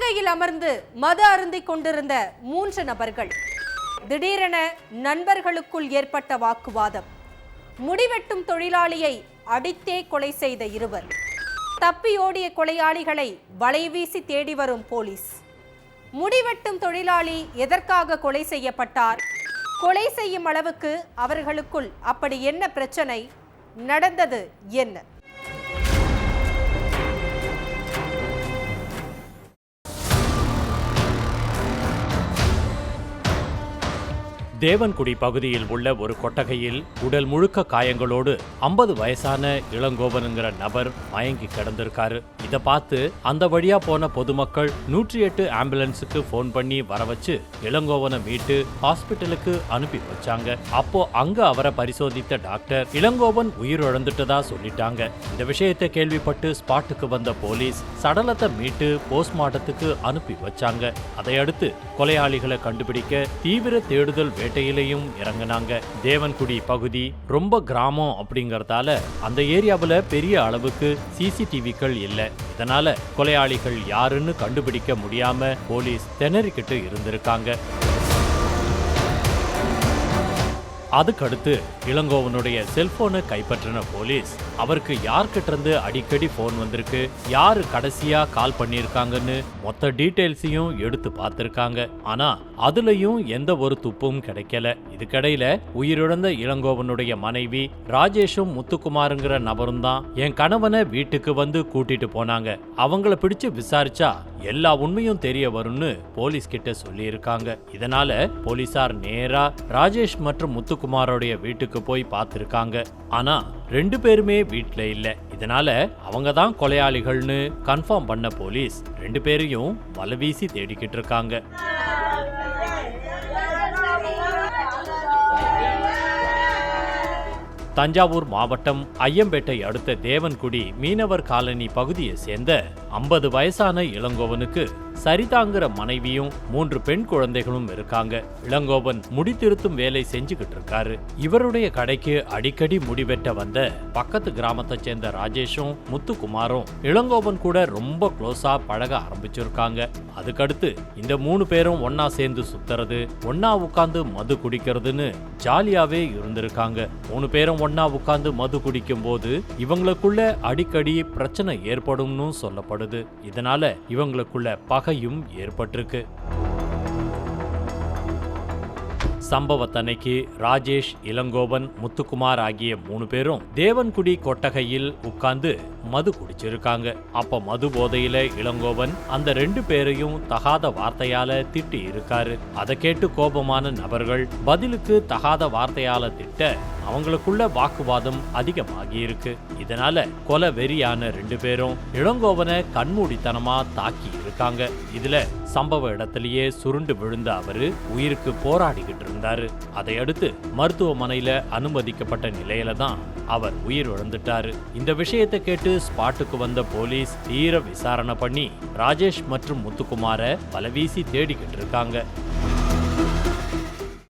கொட்டகையில் அமர்ந்து மது அருந்திக் கொண்டிருந்த 3 நபர்கள். திடீரென நண்பர்களுக்குள் ஏற்பட்ட வாக்குவாதம். முடிவெட்டும் தொழிலாளியை அடித்தே கொலை செய்த இருவர். தப்பியோடிய கொலையாளிகளை வலைவீசி தேடி வரும் போலீஸ். முடிவெட்டும் தொழிலாளி எதற்காக கொலை செய்யப்பட்டார்? கொலை செய்யும் அளவுக்கு அவர்களுக்குள் அப்படி என்ன பிரச்சனை? நடந்தது என்ன? தேவன்குடி பகுதியில் உள்ள ஒரு கொட்டகையில் உடல் முழுக்க காயங்களோடு 50 வயசான இளங்கோவனுங்கிற நபர் மயங்கி கிடந்திருக்காரு. இதை பார்த்து அந்த வழியா போன பொதுமக்கள் 108 ஆம்புலன்ஸுக்கு போன் பண்ணி வர வச்சு இளங்கோவனை மீட்டு ஹாஸ்பிட்டலுக்கு அனுப்பி வச்சாங்க. அப்போ அங்க அவரை பரிசோதித்த டாக்டர் இளங்கோவன் உயிரிழந்துட்டதா சொல்லிட்டாங்க. இந்த விஷயத்தை கேள்விப்பட்டு ஸ்பாட்டுக்கு வந்த போலீஸ் சடலத்தை மீட்டு போஸ்ட்மார்ட்டத்துக்கு அனுப்பி வச்சாங்க. அதையடுத்து கொலையாளிகளை கண்டுபிடிக்க தீவிர தேடுதல் வேட்டையிலையும் இறங்கினாங்க. தேவன்குடி பகுதி ரொம்ப கிராமம் அப்படிங்கறதால அந்த ஏரியாவுல பெரிய அளவுக்கு சிசிடிவிகள் இல்ல. இதனால கொலையாளிகள் யாருன்னு கண்டுபிடிக்க முடியாம போலீஸ் திணறிக்கிட்டு இருந்திருக்காங்க. அதுக்கடுத்து இளங்கோவனுடைய செல்போனை கைப்பற்றின போலீஸ் அவருக்கு யார்கிட்ட இருந்து அடிக்கடி போன் வந்திருக்கு, யாரு கடைசியா கால் பண்ணிருக்காங்கன்னு மொத்த டீடைல்ஸையும் எடுத்து பார்த்திருக்காங்க. ஆனா அதுலயும் எந்த ஒரு துப்பும் கிடைக்கல. இதுக்கடையில உயிரிழந்த இளங்கோவனுடைய மனைவி ராஜேஷும் முத்துக்குமாருங்கிற நபரும் தான் என் கணவனை வீட்டுக்கு வந்து கூட்டிட்டு போனாங்க, அவங்கள பிடிச்சு விசாரிச்சா எல்லா உண்மையும் தெரிய வரும்னு போலீஸ் கிட்ட சொல்லி இருக்காங்க. இதனால போலீசார் நேரா ராஜேஷ் மற்றும் முத்துக்குமாரோடைய வீட்டுக்கு போய் பார்த்திருக்காங்க. ஆனா 2 பேருமே வீட்ல இல்ல. இதனால அவங்க தான் கொலையாளிகள்னு கன்ஃபார்ம் பண்ண போலீஸ் 2 பேரையும் வலைவீசி தேடிக்கிட்டு இருக்காங்க. தஞ்சாவூர் மாவட்டம் ஐயம்பேட்டை அடுத்த தேவன்குடி மீனவர் காலனி பகுதியை சேர்ந்த 50 வயசான இளங்கோவனுக்கு சரிதாங்கிற மனைவியும் 3 பெண் குழந்தைகளும் இருக்காங்க. இளங்கோவன் முடித்திருத்தும் வேலை செஞ்சுக்கிட்டு இருக்காரு. இவருடைய கடைக்கு அடிக்கடி முடிவெட்ட வந்த பக்கத்து கிராமத்தை சேர்ந்த ராஜேஷும் முத்துக்குமாரும் இளங்கோவன் கூட ரொம்ப க்ளோஸா பழக ஆரம்பிச்சிருக்காங்க. அதுக்கடுத்து இந்த 3 பேரும் ஒன்னா சேர்ந்து சுத்துறது, ஒன்னா உட்கார்ந்து மது குடிக்கிறதுன்னு ஜாலியாவே இருந்திருக்காங்க. 3 பேரும் ஒன்னா உட்கார்ந்து மது குடிக்கும் போது இவங்களுக்குள்ள அடிக்கடி பிரச்சனை ஏற்படும்னு சொல்லப்படுது. இதனால இவங்களுக்குள்ள பகையும் ஏற்பட்டிருக்கு. சம்பவத்தன்னைக்கு ராஜேஷ், இளங்கோவன், முத்துக்குமார் ஆகிய 3 பேரும் தேவன்குடி கொட்டகையில் உட்கார்ந்து மது குடிச்சிருக்காங்க. அப்ப மது போதையில இளங்கோவன் அந்த 2 பேரையும் தகாத வார்த்தையால திட்டி இருக்காரு. அதை கேட்டு கோபமான நபர்கள் பதிலுக்கு தகாத வார்த்தையால திட்ட அவங்களுக்குள்ள வாக்குவாதம் அதிகமாகி இருக்கு. இதனால கொலை வெறியான 2 பேரும் இளங்கோவனை கண்மூடித்தனமா தாக்கி இருக்காங்க. இதுல சம்பவ இடத்திலேயே சுருண்டு விழுந்த அவரு உயிருக்கு போராடிக்கிட்டு இருந்தாரு. அதையடுத்து மருத்துவமனையில அனுமதிக்கப்பட்ட நிலையில தான் அவர் உயிர் இழந்துட்டாரு. இந்த விஷயத்தை கேட்டு ஸ்பாட்டுக்கு வந்த போலீஸ் தீர விசாரணை பண்ணி ராஜேஷ் மற்றும் முத்துக்குமாரை வலைவீசி தேடிக்கிட்டு இருக்காங்க.